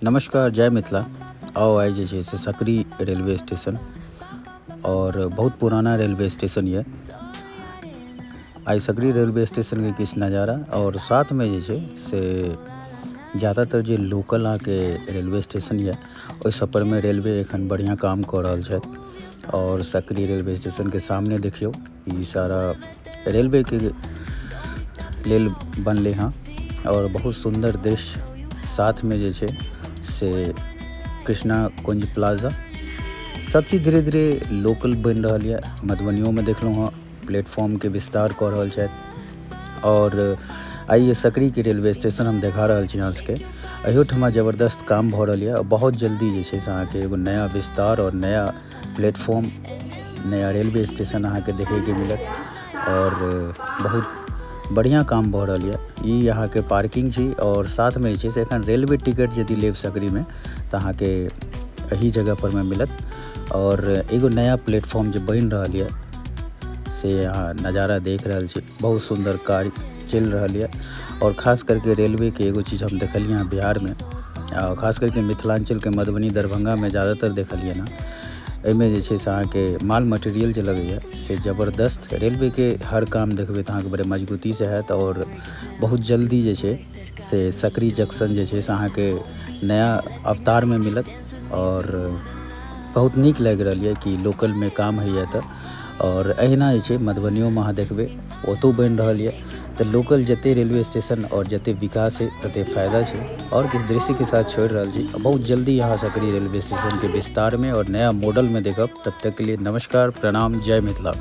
नमस्कार, जय मिथिला। आओ आइ जे छै से सकरी रेलवे स्टेशन और बहुत पुराना रेलवे स्टेशन ये। आइ सकरी रेलवे स्टेशन के किछु नज़ारा और साथ में जे छै से ज़्यादातर जे लोकल अहाँके रेलवे स्टेशन ये ओहि सब पर में रेलवे एखन बढ़िया काम कऽ रहल छथि। और सकरी रेलवे स्टेशन के सामने देखियौ, ई सारा रेलवे के लेल बनले हँ और बहुत सुंदर दृश्य। साथ में जे छै से कृष्णा कुंज प्लाजा सब चीज धीरे धीरे लोकल बन रहा है। मधुबनियों में देखलहुँ हाँ प्लेटफॉर्म के विस्तार कऽ रहल छथि। और आइए सकरी के रेलवे स्टेशन हम देखा रहल छी अहाँ सबके। अहियोठमा जबरदस्त काम भऽ रहल है और बहुत जल्दी जे छै से अहाँके एगो नया विस्तार और नया प्लेटफॉर्म, नया रेलवे स्टेशन अहाँके देखे के मिलत। और बहुत बढ़िया काम भऽ रहल है। ई यहाँ के पार्किंग छी और साथ में जे एखन रेलवे टिकट यदि लेब सकरी में तो अहाँ के यही जगह पर में मिलत। और एगो नया प्लेटफॉर्म जो बन रहा है से यहाँ नज़ारा देख रहल छी। बहुत सुंदर कार्य चल रहा है और खास करके रेलवे के एगो चीज़ हम देखलिए यहाँ बिहार में, खास करके मिथिलांचल के मधुबनी दरभंगा में ज़्यादातर देखलिए ना। एहिमे जे छै से अहाँके माल मटेरियल जे लगैए से ज़बरदस्त। रेलवे के हर काम देखबै तो अहाँके बड़े मजबूती से हैत और बहुत जल्दी जे छै से सकरी जंक्शन जे छै से अहाँके नया अवतार में मिलत। और बहुत नीक लागि रहल है कि लोकल में काम होइए तो। और अहिना जे छै मधुबनियों में अहाँ देखबै ओतौ बनि रहल है। तो लोकल जते रेलवे स्टेशन और जते विकास है तते फायदा छै। और किस दृश्य के साथ छोड़ रहल छी बहुत जल्दी यहाँ सकरी रेलवे स्टेशन के विस्तार में और नया मॉडल में देखब। तब तक के लिए नमस्कार, प्रणाम, जय मिथिला।